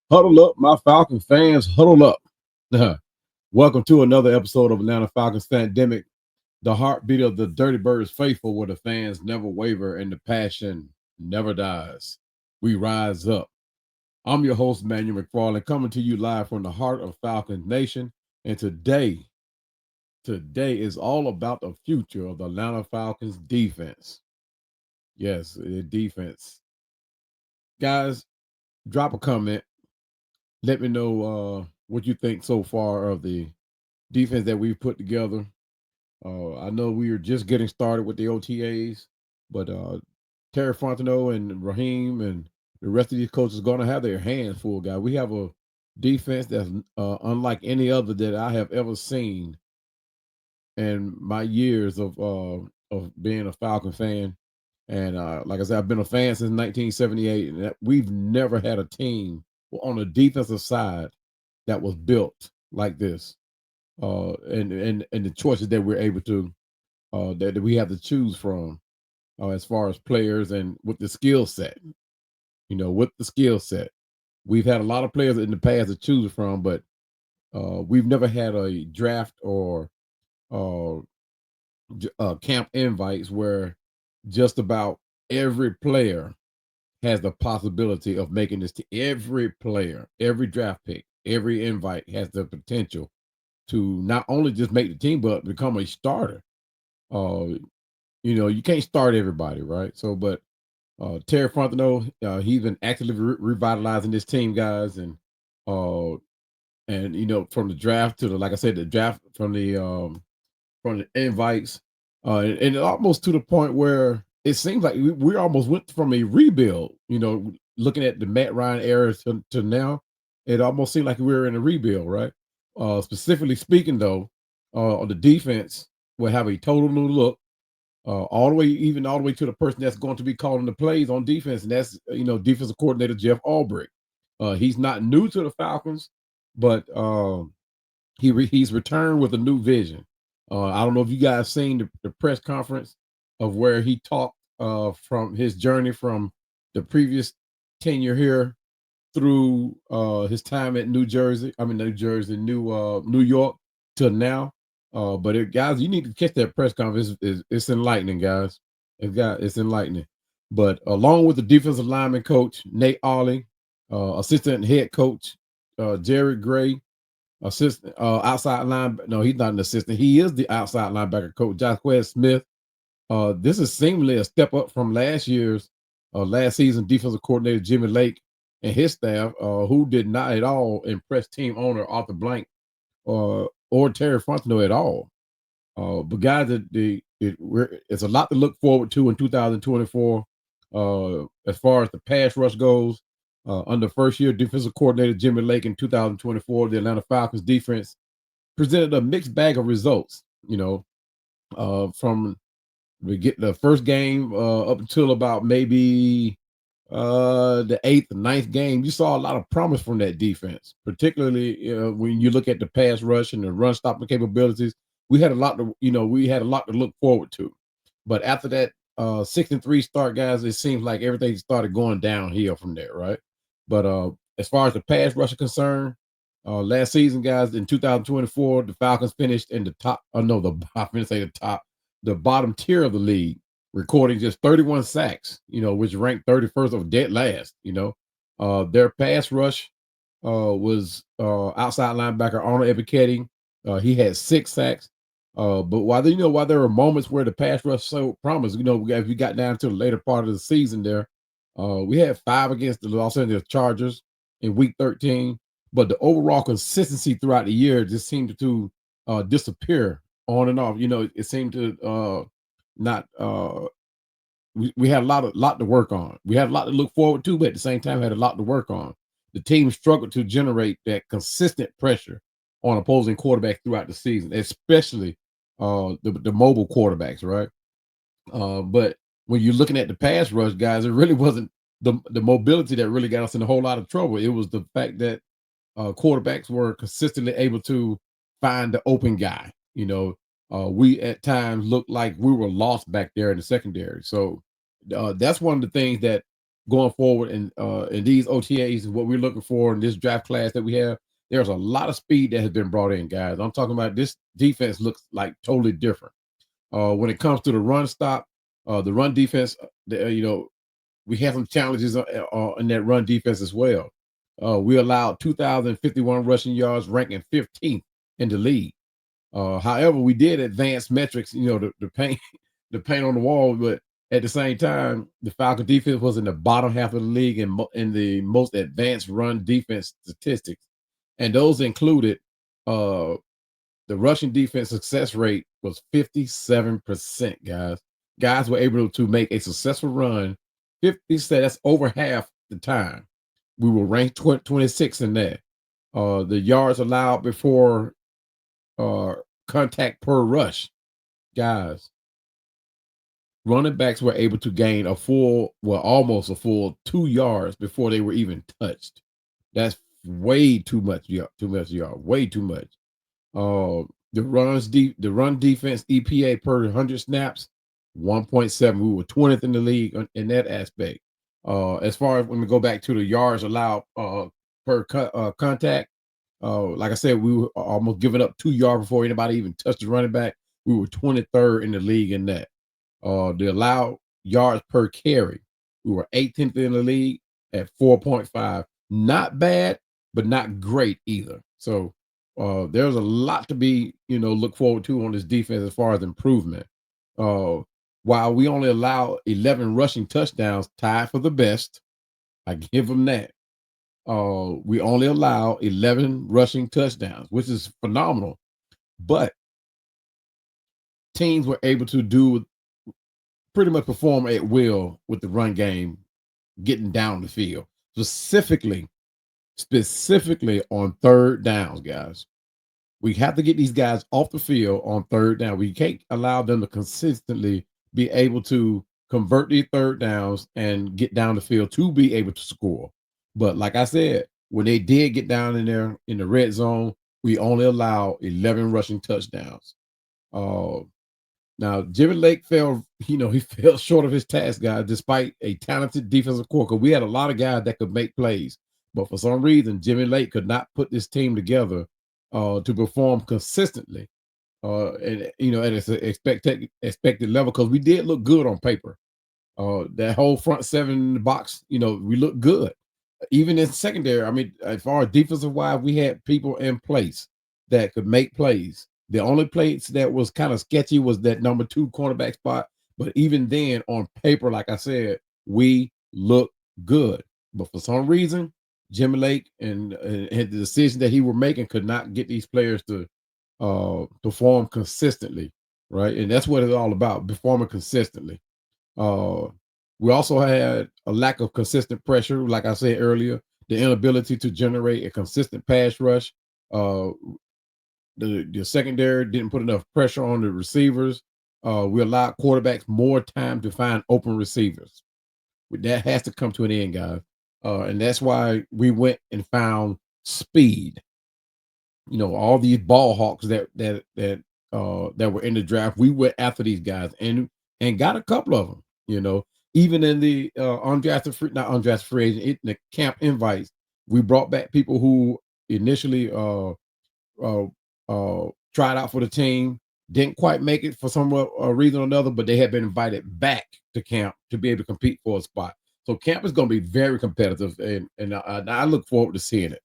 Huddle up, my Falcon fans, huddle up. Welcome to another episode of Atlanta Falcons Fandemic, the heartbeat of the Dirty Birds faithful, where the fans never waver and the passion never dies. We rise up. I'm your host, Manuel McFarland, coming to you live from the heart of Falcon Nation. And today is all about the future of the Atlanta Falcons defense. Yes, defense. Guys, drop a comment. Let me know what you think so far of the defense that we've put together. I know we are just getting started with the OTAs, but Terry Fontenot and Raheem and the rest of these coaches are going to have their hands full, guy. We have a defense that's unlike any other that I have ever seen in my years of being a Falcon fan. And like I said, I've been a fan since 1978, and we've never had a team on the defensive side that was built like this. And the choices that we're able to that we have to choose from as far as players and with the skill set. With the skill set, we've had a lot of players in the past to choose from, but we've never had a draft or uh, camp invites where just about every player has the possibility of making this. Every player, every draft pick, every invite has the potential to not only just make the team but become a starter. Uh, you can't start everybody, right? So, but Terry Fontenot, he's been actively revitalizing this team, guys, uh, and from the draft to the, like I said, the draft from the invites, and almost to the point where it seems like we almost went from a rebuild. Looking at the Matt Ryan era to now, it almost seemed like we were in a rebuild, right? Specifically speaking, though, on the defense, will have a total new look. All the way to the person that's going to be calling the plays on defense, and that's defensive coordinator Jeff Ulbrich. He's not new to the Falcons, but he's returned with a new vision. I don't know if you guys seen the press conference of where he talked from his journey from the previous tenure here through his time at New York to now. Guys, you need to catch that press conference. It's enlightening, guys. It's enlightening. But along with the defensive lineman coach Nate Ollie, assistant head coach Jared Gray, assistant outside line. No, he's not an assistant. He is the outside linebacker coach, Jaquez Smith. This is seemingly a step up from last season defensive coordinator Jimmy Lake and his staff, who did not at all impress team owner Arthur Blank or Terry Fontenot at all. But guys, it's a lot to look forward to in 2024 as far as the pass rush goes. Under first year defensive coordinator Jimmy Lake in 2024, the Atlanta Falcons defense presented a mixed bag of results. From we get the first game up until about maybe the eighth, ninth game, you saw a lot of promise from that defense, particularly when you look at the pass rush and the run stopping capabilities. We had a lot to look forward to. But after that 6-3 start, guys, it seems like everything started going downhill from there, right? But as far as the pass rush is concerned, last season, guys, in 2024, the Falcons finished in the top. Oh no, I'm going to say the top, the bottom tier of the league, recording just 31 sacks. Which ranked 31st of dead last. Their pass rush was outside linebacker Arnold Ebiketie. He had 6 sacks. But while there were moments where the pass rush showed promise, as we got down to the later part of the season there, we had 5 against the Los Angeles Chargers in week 13. But the overall consistency throughout the year just seemed to disappear on and off. It seemed to not. We had a lot to work on. We had a lot to look forward to, but at the same time had a lot to work on. The team struggled to generate that consistent pressure on opposing quarterbacks throughout the season, especially the mobile quarterbacks, right? But when you're looking at the pass rush, guys, it really wasn't the mobility that really got us in a whole lot of trouble. It was the fact that quarterbacks were consistently able to find the open guy. We at times looked like we were lost back there in the secondary. So that's one of the things that going forward in these OTAs, what we're looking for in this draft class that we have, there's a lot of speed that has been brought in, guys. I'm talking about this defense looks like totally different. When it comes to the run stop, the run defense, we have some challenges in that run defense as well. We allowed 2,051 rushing yards, ranking 15th in the league. However, we did advance metrics, the paint, the paint on the wall, but at the same time, the Falcon defense was in the bottom half of the league in the most advanced run defense statistics, and those included uh, the rushing defense success rate was 57%. Guys were able to make a successful run. 50, that's over half the time. We were ranked 26 in that. The yards allowed before uh, contact per rush, guys. Running backs were able to gain almost a full 2 yards before they were even touched. That's way too much. Too much yard. Way too much. The run defense EPA per 100 snaps, 1.7. We were 20th in the league in that aspect. As far as when we go back to the yards allowed per contact, like I said, we were almost giving up 2 yards before anybody even touched the running back. We were 23rd in the league in that. The allowed yards per carry, we were 18th in the league at 4.5. Not bad, but not great either. So there's a lot to be, look forward to on this defense as far as improvement. Uh, while we only allow 11 rushing touchdowns, tied for the best, I give them that. We only allow 11 rushing touchdowns, which is phenomenal. But teams were able to do pretty much perform at will with the run game, getting down the field, specifically on third downs, guys. We have to get these guys off the field on third down. We can't allow them to consistently be able to convert these third downs and get down the field to be able to score. But like I said, when they did get down in there in the red zone, we only allow 11 rushing touchdowns. Uh, Now, Jimmy Lake he fell short of his task, guys, despite a talented defensive core. Because we had a lot of guys that could make plays. But for some reason, Jimmy Lake could not put this team together to perform consistently and at its expected level, because we did look good on paper. That whole front seven in the box, we looked good. Even in secondary, I mean, as far as defensive wise, we had people in place that could make plays. The only place that was kind of sketchy was that number 2 cornerback spot. But even then, on paper, like I said, we look good. But for some reason, Jimmy Lake and the decision that he were making could not get these players to perform consistently, right? And that's what it's all about, performing consistently. Uh, we also had a lack of consistent pressure, like I said earlier, the inability to generate a consistent pass rush. Uh, the secondary didn't put enough pressure on the receivers. We allowed quarterbacks more time to find open receivers. That has to come to an end, guys. And that's why we went and found speed. All these ball hawks that were in the draft. We went after these guys and got a couple of them. Even in the not undrafted free agent, in the camp invites, we brought back people who initially uh, tried out for the team, didn't quite make it for some reason or another, but they had been invited back to camp to be able to compete for a spot. So camp is going to be very competitive, and I look forward to seeing it.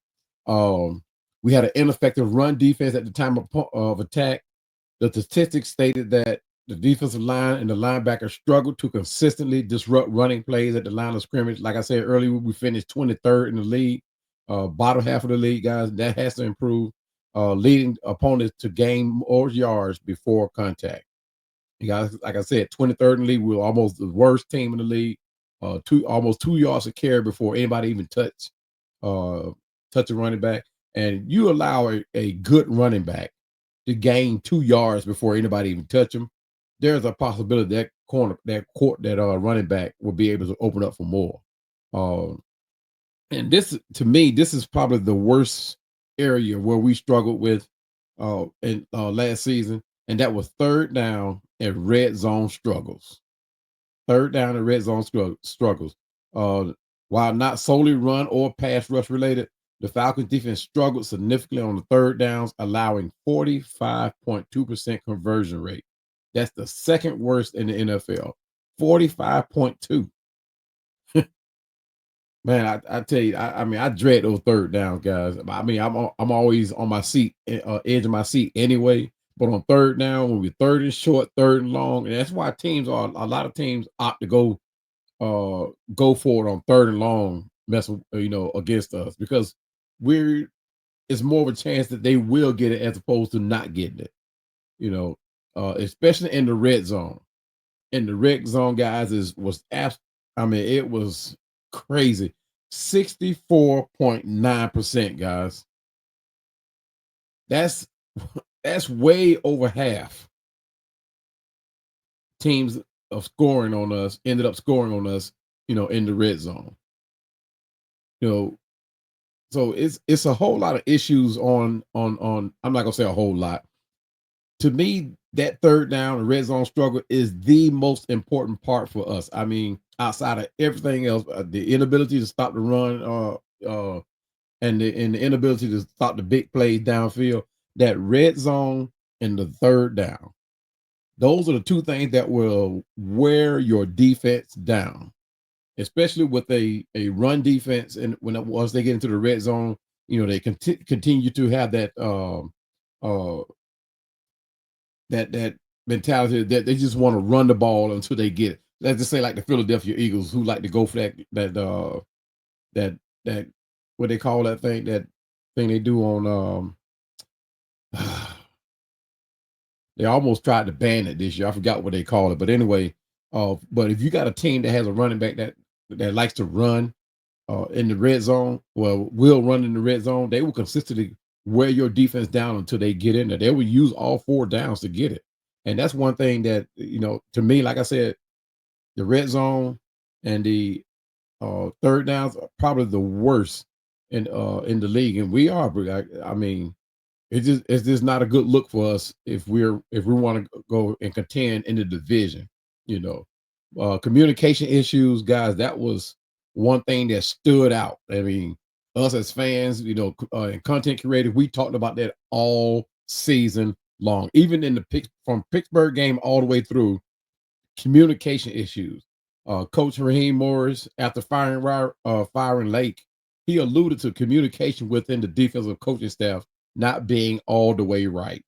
We had an ineffective run defense at the time of attack. The statistics stated that the defensive line and the linebacker struggled to consistently disrupt running plays at the line of scrimmage. Like I said earlier, we finished 23rd in the league, bottom half of the league, guys. That has to improve, leading opponents to gain more yards before contact. You guys, like I said, 23rd in the league, we were almost the worst team in the league. Almost 2 yards a carry before anybody even touch a running back. And you allow a good running back to gain 2 yards before anybody even touch him, there's a possibility that running back will be able to open up for more. And this, to me, this is probably the worst area where we struggled with in last season, and that was third down and red zone struggles. Third down and red zone struggles. Uh, while not solely run or pass rush related, the Falcons defense struggled significantly on the third downs, allowing 45.2% conversion rate. That's the second worst in the NFL. 45.2. Man, I tell you, I mean, I dread those third downs, guys. I mean, I'm always on my seat, edge of my seat anyway. But on third down, when we're third and short, third and long, and that's why teams are a lot of teams opt to go for it on third and long, against us because we're it's more of a chance that they will get it as opposed to not getting it. You know, especially in the red zone. In the red zone, guys, I mean, it was crazy. 64.9%, guys. That's that's way over half teams of scoring on us ended up scoring on us, in the red zone. You know, so it's a whole lot of issues on I'm not gonna say a whole lot. To me, that third down and red zone struggle is the most important part for us. I mean, outside of everything else, the inability to stop the run, and the inability to stop the big plays downfield, that red zone and the third down. Those are the two things that will wear your defense down, especially with a run defense. And once they get into the red zone, they continue to have uh, that mentality that they just want to run the ball until they get it. Let's just say like the Philadelphia Eagles, who like to go for that what they call that thing they do on they almost tried to ban it this year. I forgot what they call it, but anyway, but if you got a team that has a running back that likes to run in the red zone, well, will run in the red zone, they will consistently wear your defense down until they get in there. They will use all four downs to get it. And that's one thing that, to me, like I said, the red zone and the third downs are probably the worst in the league. And we are, but I mean, it's just not a good look for us if we want to go and contend in the division, you know. Communication issues, guys, that was one thing that stood out. I mean, us as fans, and content creators, we talked about that all season long, even in from Pittsburgh game all the way through. Communication issues. Coach Raheem Morris, after firing Lake, he alluded to communication within the defensive coaching staff not being all the way right.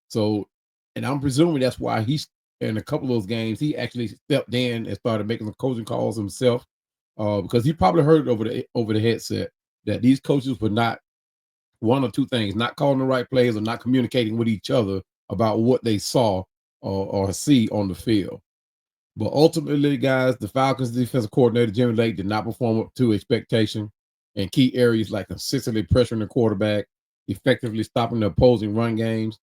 So, and I'm presuming that's why he's in a couple of those games, he actually stepped in and started making some coaching calls himself, because he probably heard over the headset that these coaches were not one or two things, not calling the right plays or not communicating with each other about what they saw or see on the field. But ultimately, guys, the Falcons defensive coordinator, Jimmy Lake, did not perform up to expectation in key areas like consistently pressuring the quarterback, effectively stopping the opposing run games.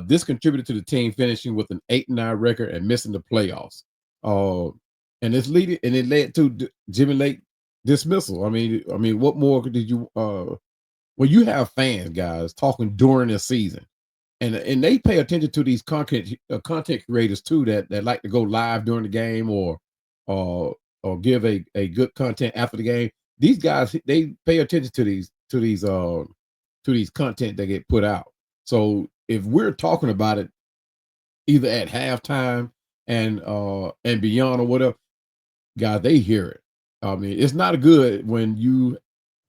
This contributed to the team finishing with an 8-9 record and missing the playoffs. Uh, and it led to Jimmy Lake dismissal. I mean, what more did you when you have fans, guys, talking during the season, and they pay attention to these content creators too that like to go live during the game or give a good content after the game. These guys, they pay attention to these content that get put out. So if we're talking about it either at halftime and beyond or whatever, guys, they hear it. I mean, it's not good when you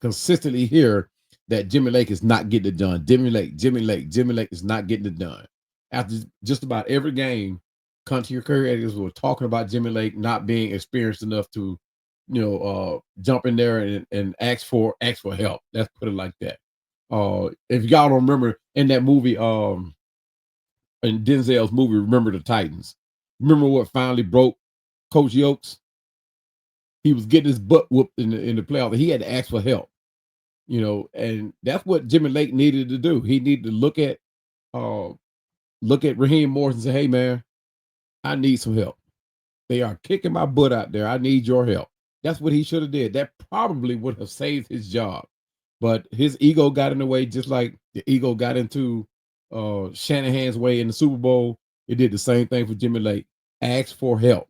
consistently hear that Jimmy Lake is not getting it done. Jimmy Lake is not getting it done. After just about every game, country creators were talking about Jimmy Lake not being experienced enough to, jump in there and ask for help. Let's put it like that. If y'all don't remember in that movie, in Denzel's movie, Remember the Titans. Remember what finally broke Coach Yokes? He was getting his butt whooped in the playoffs. He had to ask for help, and that's what Jimmy Lake needed to do. He needed to uh look at Raheem Morris and say, "Hey man, I need some help. They are kicking my butt out there. I need your help." That's what he should have did. That probably would have saved his job. But his ego got in the way, just like the ego got into Shanahan's way in the Super Bowl. It did the same thing for Jimmy Lake. Ask for help.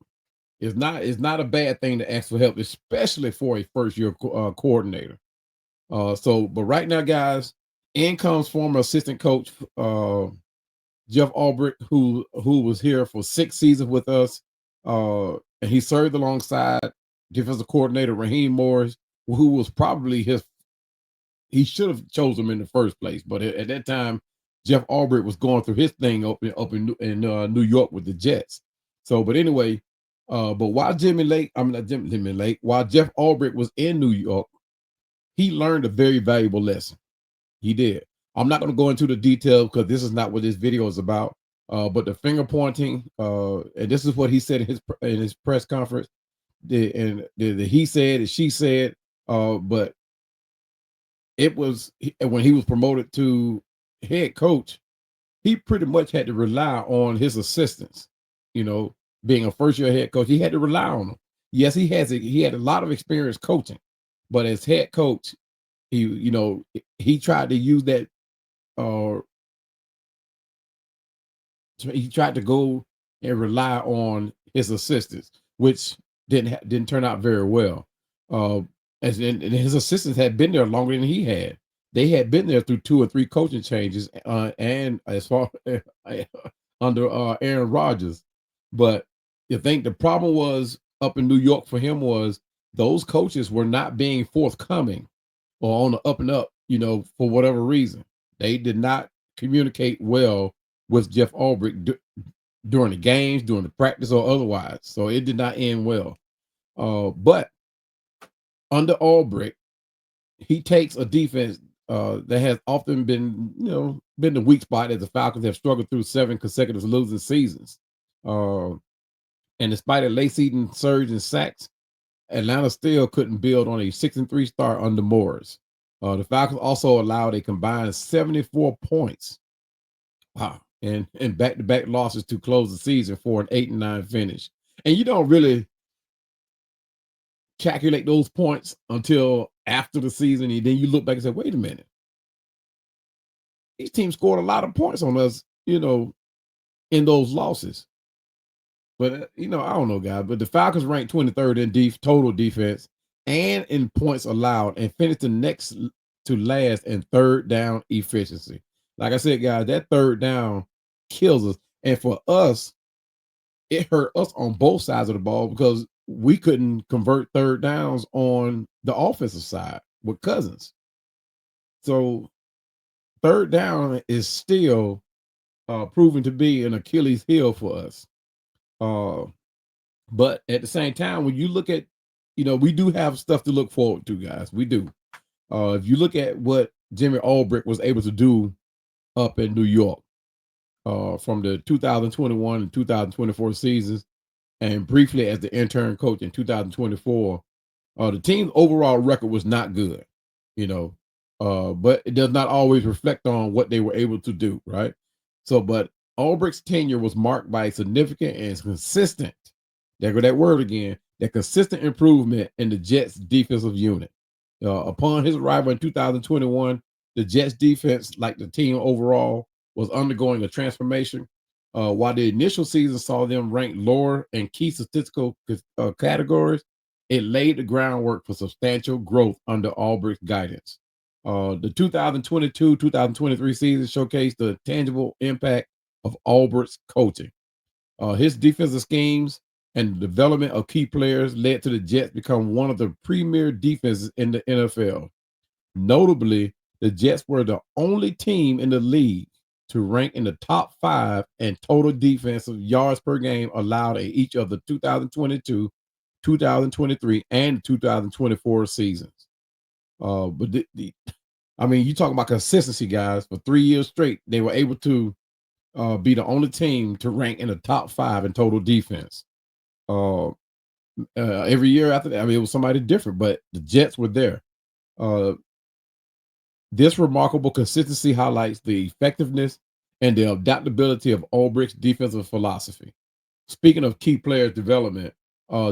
It's not a bad thing to ask for help, especially for a first year coordinator. But right now, guys, in comes former assistant coach Jeff Ulbrich, who was here for 6 seasons with us, and he served alongside defensive coordinator Raheem Morris, who was probably his. He should have chosen him in the first place, but at that time, Jeff Ulbrich was going through his thing up in New York with the Jets. So, but anyway, but while Jimmy Lake, I mean not Jimmy Lake, while Jeff Ulbrich was in New York, he learned a very valuable lesson. He did. I'm not going to go into the details because this is not what this video is about. But the finger pointing, and this is what he said in his press conference. The he said and she said, but it was when he was promoted to head coach, he pretty much had to rely on his assistants. You know, being a first year head coach, he had to rely on them. Yes, he had a lot of experience coaching, but as head coach, he tried to use that uh he tried to go and rely on his assistants, which didn't turn out very well. Uh, and his assistants had been there longer than he had. They had been there through 2 or 3 coaching changes, and as far under Aaron Rodgers. But you think the problem was up in New York for him was those coaches were not being forthcoming or on the up and up, for whatever reason. They did not communicate well with Jeff Ulbrich during the games, during the practice, or otherwise. So it did not end well. But under Ulbrich, he takes a defense that has often been the weak spot as the Falcons have struggled through 7 consecutive losing seasons. And despite a late season surge in sacks, Atlanta still couldn't build on a 6-3 start under Morris. The Falcons also allowed a combined 74 points. Wow. And back-to-back losses to close the season for an 8-9 finish. And you don't really calculate those points until after the season, and then you look back and say, wait a minute. These teams scored a lot of points on us, in those losses. But I don't know, guys. But the Falcons ranked 23rd in total defense and in points allowed, and finished the next to last in third down efficiency. Like I said, guys, that third down kills us, and for us, it hurt us on both sides of the ball because we couldn't convert third downs on the offensive side with Cousins. So third down is still proven to be an Achilles heel for us. But at the same time, when you look at, we do have stuff to look forward to, guys. We do. If you look at what Jimmy Ulbrich was able to do up in New York from the 2021 and 2024 seasons, and briefly as the intern coach in 2024, the team's overall record was not good, but it does not always reflect on what they were able to do, right? So, but Ulbrich's tenure was marked by a significant and consistent, there go that word again, that consistent improvement in the Jets defensive unit. Upon his arrival in 2021, the Jets defense, like the team overall, was undergoing a transformation. While the initial season saw them ranked lower in key statistical categories, it laid the groundwork for substantial growth under Ulbrich's guidance. The 2022-2023 season showcased the tangible impact of Ulbrich's coaching. His defensive schemes and the development of key players led to the Jets become one of the premier defenses in the NFL. Notably, the Jets were the only team in the league to rank in the top 5 in total defensive yards per game allowed in each of the 2022, 2023, and 2024 seasons. But you talk about consistency, guys. For 3 years straight, they were able to be the only team to rank in the top 5 in total defense. Every year after that, it was somebody different, but the Jets were there. This remarkable consistency highlights the effectiveness and the adaptability of Ulbrich's defensive philosophy. Speaking of key players development,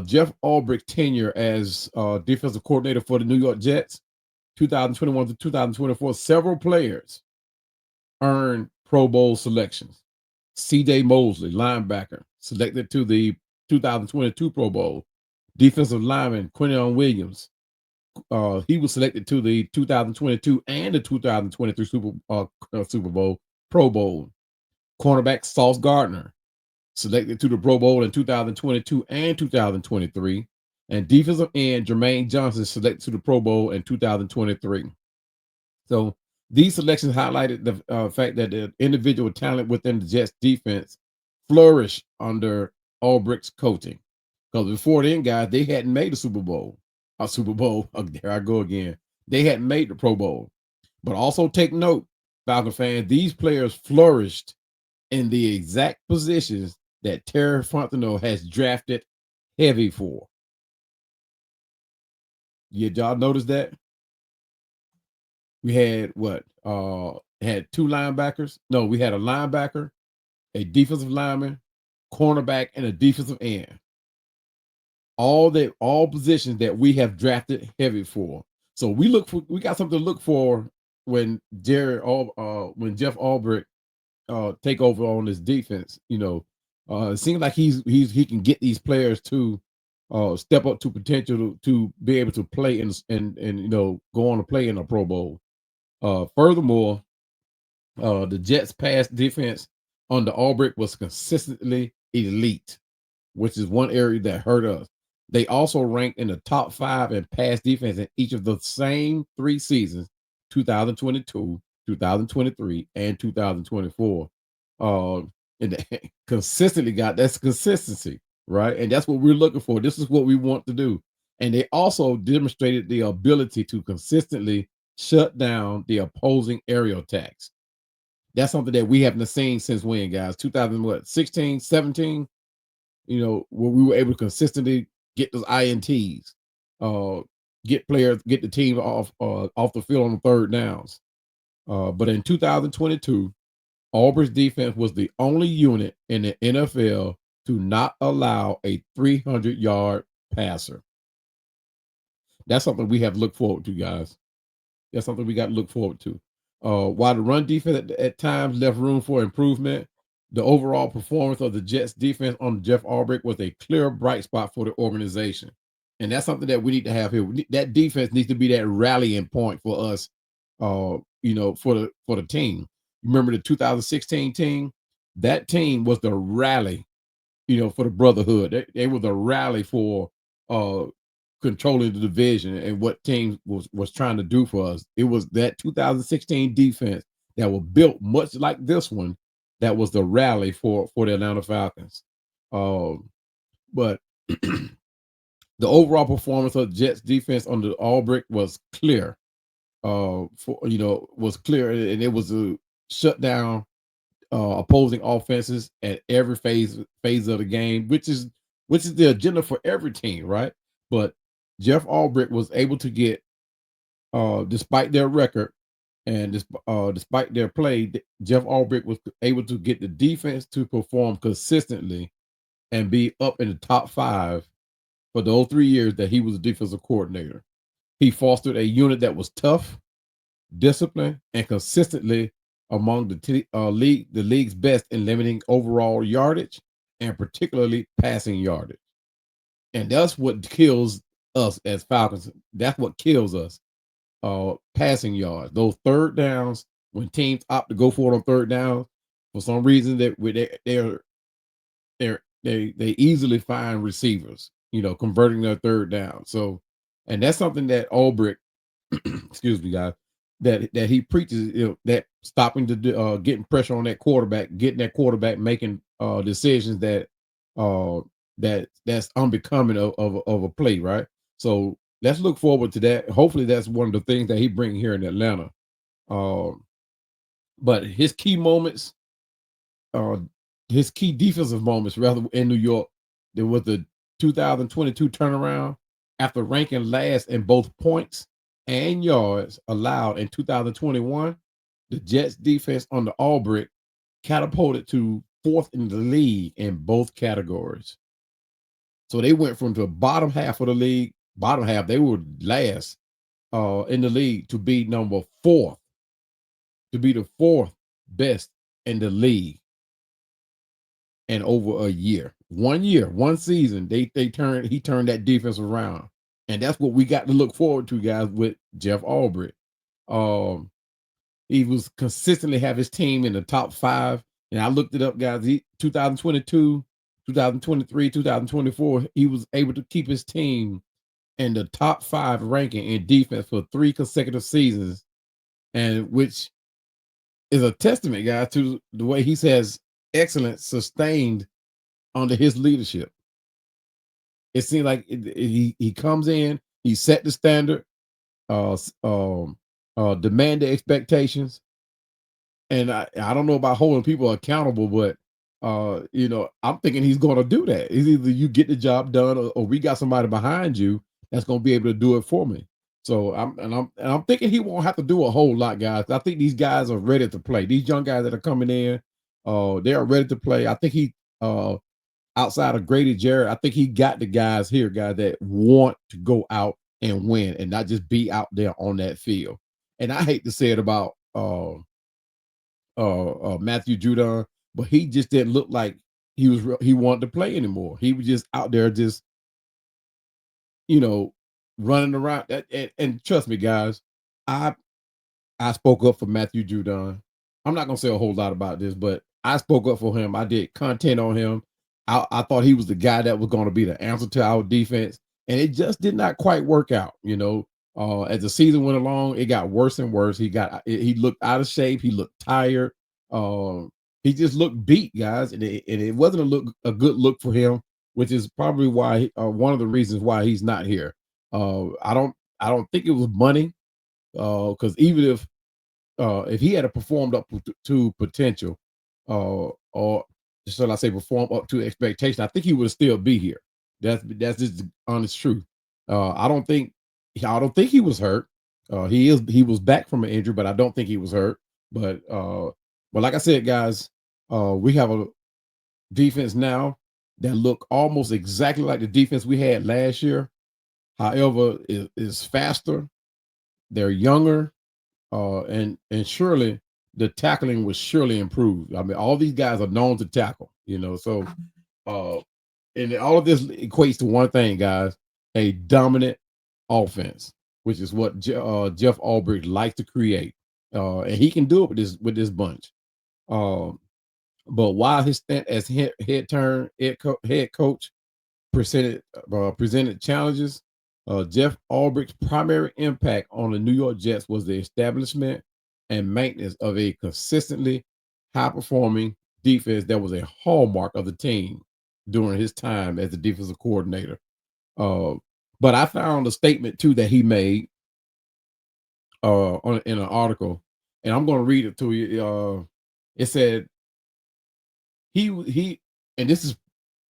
Jeff Ulbrich's tenure as defensive coordinator for the New York Jets, 2021 to 2024, several players earned Pro Bowl selections. C.J. Mosley, linebacker, selected to the 2022 Pro Bowl. Defensive lineman Quinyon Williams. He was selected to the 2022 and the 2023 Super Bowl Pro Bowl. Cornerback Sauce Gardner selected to the Pro Bowl in 2022 and 2023, and defensive end Jermaine Johnson selected to the Pro Bowl in 2023. So these selections highlighted the fact that the individual talent within the Jets defense flourished under Ulbrich's coaching. Because before then, guys, they hadn't made a Super Bowl. A Super Bowl. Oh, there I go again. They hadn't made the Pro Bowl. But also take note, Falcon fans, these players flourished in the exact positions that Terry Fontenot has drafted heavy for. Y'all notice that? We had what? Had two linebackers. No, we had a linebacker, a defensive lineman, cornerback, and a defensive end. All positions that we have drafted heavy for. So we got something to look for when Jeff Ulbrich take over on this defense. It seems like he can get these players to step up to potential to be able to play and go on to play in a Pro Bowl. Furthermore, the Jets pass defense under Ulbrich was consistently elite, which is one area that hurt us. They also ranked in the top 5 in pass defense in each of the same 3 seasons, 2022, 2023, and 2024. And consistently that's consistency, right? And that's what we're looking for. This is what we want to do. And they also demonstrated the ability to consistently shut down the opposing aerial attacks. That's something that we haven't seen since when, guys? 2016, 17, where we were able to consistently get those INTs, get the team off the field on the third downs. But in 2022, Auburn's defense was the only unit in the NFL to not allow a 300-yard passer. That's something we have to look forward to, guys. That's something we got to look forward to. While the run defense at times left room for improvement, the overall performance of the Jets defense on Jeff Ulbrich was a clear bright spot for the organization. And that's something that we need to have here. That defense needs to be that rallying point for us, for the team. Remember the 2016 team? That team was the rally, for the brotherhood. They were the rally for controlling the division and what teams was trying to do for us. It was that 2016 defense that was built much like this one that was the rally for the Atlanta Falcons. But the overall performance of the Jets defense under Ulbrich was clear. Was clear, and it was a shut down opposing offenses at every phase of the game, which is the agenda for every team, right? But Jeff Ulbrich was able to get, despite their record and despite their play, Jeff Ulbrich was able to get the defense to perform consistently and be up in the top 5 for those 3 years that he was a defensive coordinator. He fostered a unit that was tough, disciplined, and consistently among the league's best in limiting overall yardage and particularly passing yardage. And that's what kills us as Falcons. That's what kills us. Passing yards, those third downs, when teams opt to go for it on third down, for some reason that they easily find receivers, converting their third down. So, and that's something that Ulbrich, excuse me, guys, that he preaches, that stopping the getting pressure on that quarterback, getting that quarterback making decisions that's unbecoming of a play, right? So let's look forward to that. Hopefully, that's one of the things that he brings here in Atlanta. But his key moments, his key defensive moments, rather, in New York, there was the 2022 turnaround after ranking last in both points and yards allowed in 2021. The Jets defense under Ulbrich catapulted to 4th in the league in both categories. So they went from the bottom half of the league, they were last in the league, to be number 4th, to be the 4th best in the league. and over a year. 1 year, one season, he turned that defense around. And that's what we got to look forward to, guys, with Jeff Ulbrich. Um, he was consistently have his team in the top 5. And I looked it up, guys. 2022, 2023, 2024, he was able to keep his team in the top 5 ranking in defense for 3 consecutive seasons, and which is a testament, guys, to the way he has excellence sustained under his leadership. It seemed like he comes in, he set the standard, demand the expectations, and I don't know about holding people accountable, but I'm thinking he's going to do that. It's either you get the job done, or we got somebody behind you that's going to be able to do it for me. So I'm thinking he won't have to do a whole lot, guys. I think these guys are ready to play. These young guys that are coming in, they are ready to play. I think he outside of Grady Jarrett, I think he got the guys here, guys that want to go out and win and not just be out there on that field. And I hate to say it about Matthew Judon, but he just didn't look like he wanted to play anymore. He was just out there, just you know, running around. And trust me, guys, I I spoke up for Matthew Judon. I'm not gonna say a whole lot about this, but I spoke up for him. I did content on him. I thought he was the guy that was going to be the answer to our defense, and it just did not quite work out. As the season went along, it got worse and worse. He looked out of shape. He looked tired. Um, he just looked beat, guys, and it wasn't a good look for him, which is probably why one of the reasons why he's not here. I don't think it was money, because even if he had performed up to potential, or should I say perform up to expectation, I think he would still be here. That's just the honest truth. I don't think he was hurt. He was back from an injury, but I don't think he was hurt. But like I said, guys, we have a defense now that look almost exactly like the defense we had last year. However, is faster. They're younger, and surely the tackling was surely improved. I mean, all these guys are known to tackle, so uh and all of this equates to one thing, guys: a dominant offense, which is what Jeff Ulbrich likes to create, and he can do it with this bunch. Um, but while his stint as head coach presented challenges. Jeff Albrich's primary impact on the New York Jets was the establishment and maintenance of a consistently high performing defense that was a hallmark of the team during his time as the defensive coordinator. Uh, but I found a statement too that he made in an article, and I'm going to read it to you. It said he, and this is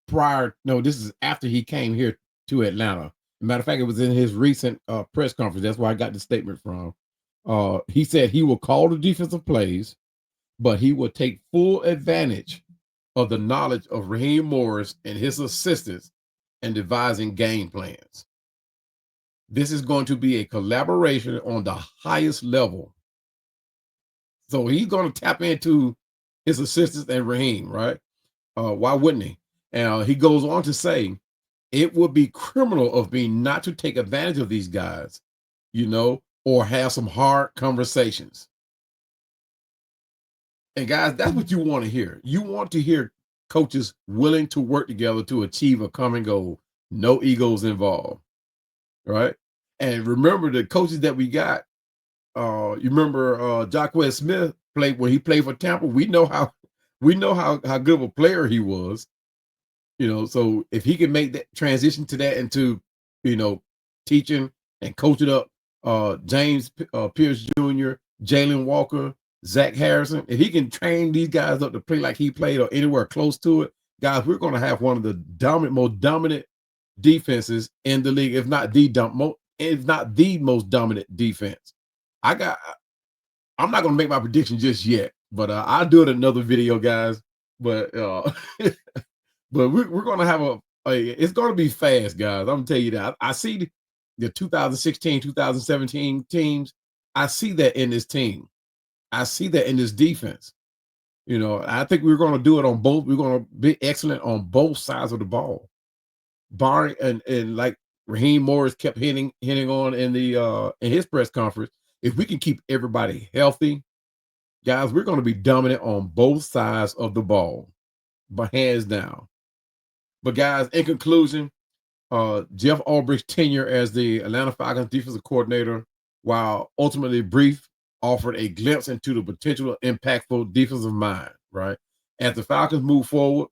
this is after he came here to Atlanta. Matter of fact, it was in his recent press conference. That's where I got the statement from. He said he will call the defensive plays, but he will take full advantage of the knowledge of Raheem Morris and his assistants in devising game plans. This is going to be a collaboration on the highest level. So he's going to tap into his assistants and Raheem, right? Why wouldn't he? And he goes on to say, it would be criminal of me not to take advantage of these guys, or have some hard conversations. And guys, that's what you want to hear. You want to hear coaches willing to work together to achieve a common goal. No egos involved, right? And remember the coaches that we got. You remember Jacquez Smith played when he played for Tampa. We know how good of a player he was. So if he can make that transition to that into, teaching and coaching up James Pierce Jr., Jalen Walker, Zach Harrison, if he can train these guys up to play like he played or anywhere close to it, guys, we're going to have one of the most dominant defenses in the league, if not the most dominant defense. I'm not going to make my prediction just yet, but I'll do it in another video, guys. But but we're going to have it's going to be fast, guys. I'm going to tell you that. I see the 2016, 2017 teams. I see that in this team. I see that in this defense. I think we're going to do it on both. We're going to be excellent on both sides of the ball. Barring and like Raheem Morris kept hitting on in his press conference. If we can keep everybody healthy, guys, we're going to be dominant on both sides of the ball, but hands down. But guys, in conclusion, Jeff Ulbrich's tenure as the Atlanta Falcons defensive coordinator, while ultimately brief, offered a glimpse into the potential impactful defensive mind, right? As the Falcons move forward,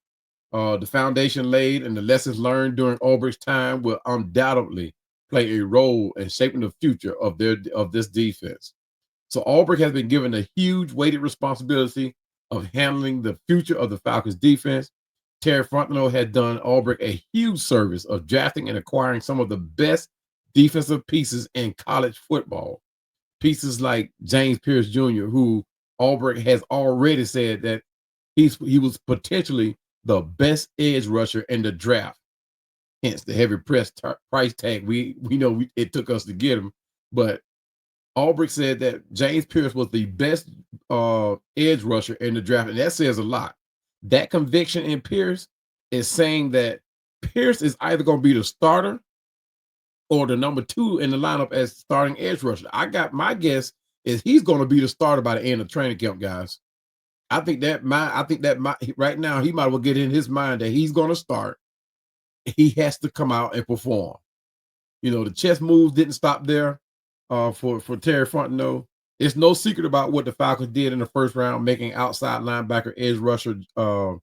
the foundation laid and the lessons learned during Ulbrich's time will undoubtedly play a role in shaping the future of this defense. So Ulbrich has been given a huge weighted responsibility of handling the future of the Falcons defense. Terry Fontenot had done Ulbrich a huge service of drafting and acquiring some of the best defensive pieces in college football. Pieces like James Pierce Jr., who Ulbrich has already said that he was potentially the best edge rusher in the draft. Hence the heavy price tag. We know it took us to get him, but Ulbrich said that James Pierce was the best edge rusher in the draft, and that says a lot. That conviction in Pierce is saying that Pierce is either going to be the starter or the number two in the lineup as starting edge rusher. I got my guess is he's going to be the starter by the end of training camp, guys. I think that right now he might as well get in his mind that he's going to start. He has to come out and perform. The chess moves didn't stop there for Terry Fontenot. It's no secret about what the Falcons did in the first round, making outside linebacker edge rusher Jalen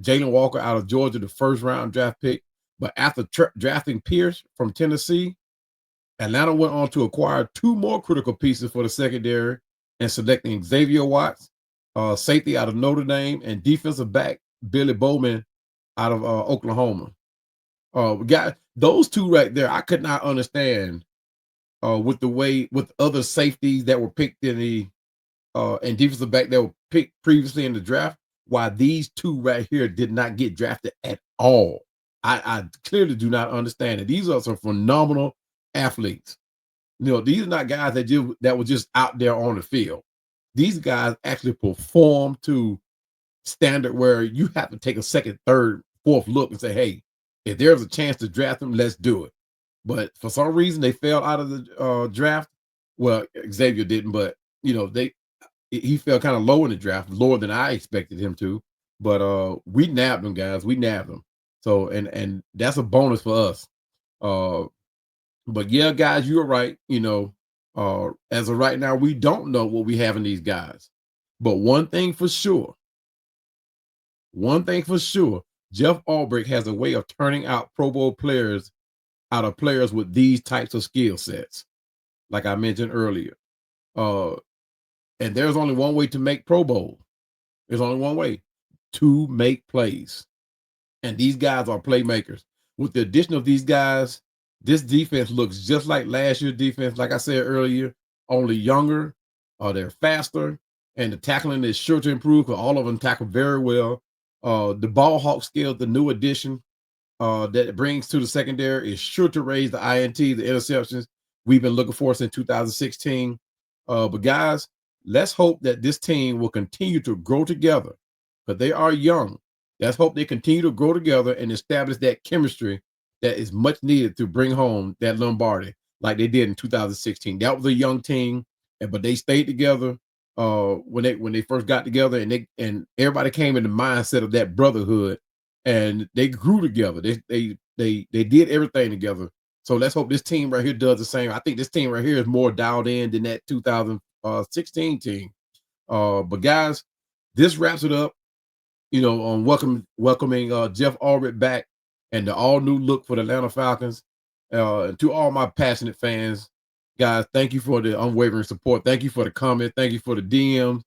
Walker out of Georgia the first round draft pick. But after drafting Pierce from Tennessee, Atlanta went on to acquire two more critical pieces for the secondary and selecting Xavier Watts, safety out of Notre Dame, and defensive back Billy Bowman out of Oklahoma. We got those two right there. I could not understand with other safeties that were picked in the and defensive back that were picked previously in the draft, why these two right here did not get drafted at all. I clearly do not understand it. These are some phenomenal athletes. These are not guys that were just out there on the field. These guys actually perform to standard where you have to take a second, third, fourth look and say, hey, if there's a chance to draft them, let's do it. But for some reason, they fell out of the draft. Well, Xavier didn't, but he fell kind of low in the draft, lower than I expected him to. But we nabbed him, guys. We nabbed him. So and that's a bonus for us. But yeah, guys, you're right. As of right now, we don't know what we have in these guys. But one thing for sure, Jeff Ulbrich has a way of turning out Pro Bowl players out of players with these types of skill sets, like I mentioned earlier. And there's only one way to make Pro Bowl. There's only one way to make plays. And these guys are playmakers. With the addition of these guys, this defense looks just like last year's defense. Like I said earlier, only younger, they're faster, and the tackling is sure to improve because all of them tackle very well. The ball hawk skill, the new addition that it brings to the secondary is sure to raise the INT, the interceptions we've been looking for since 2016. But guys, let's hope that this team will continue to grow together because they are young. Let's hope they continue to grow together and establish that chemistry that is much needed to bring home that Lombardi like they did in 2016. That was a young team, but they stayed together when they first got together, and everybody came in the mindset of that brotherhood, and they grew together. They did everything together. So let's hope this team right here does the same. I think this team right here is more dialed in than that 2016 team. But guys, this wraps it up. On welcoming Jeff Ulbrich back and the all new look for the Atlanta Falcons. And to all my passionate fans, guys, thank you for the unwavering support. Thank you for the comment. Thank you for the DMs.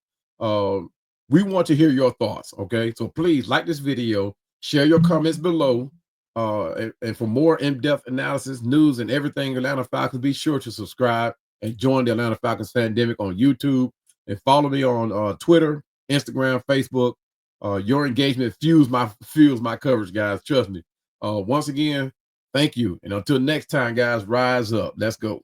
We want to hear your thoughts. Okay, so please like this video, share your comments below. And for more in-depth analysis, news, and everything Atlanta Falcons, be sure to subscribe and join the Atlanta Falcons Pandemic on YouTube and follow me on Twitter, Instagram, Facebook. Your engagement fuels my coverage, guys. Trust me. Once again, thank you. And until next time, guys, rise up. Let's go.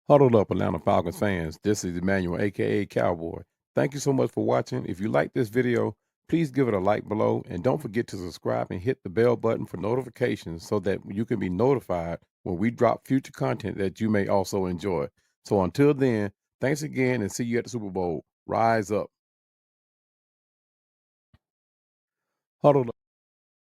Huddled up, Atlanta Falcons fans. This is Emmanuel, aka Cowboy. Thank you so much for watching. If you like this video, please give it a like below and don't forget to subscribe and hit the bell button for notifications so that you can be notified when we drop future content that you may also enjoy. So until then, thanks again and see you at the Super Bowl. Rise up. Huddled up.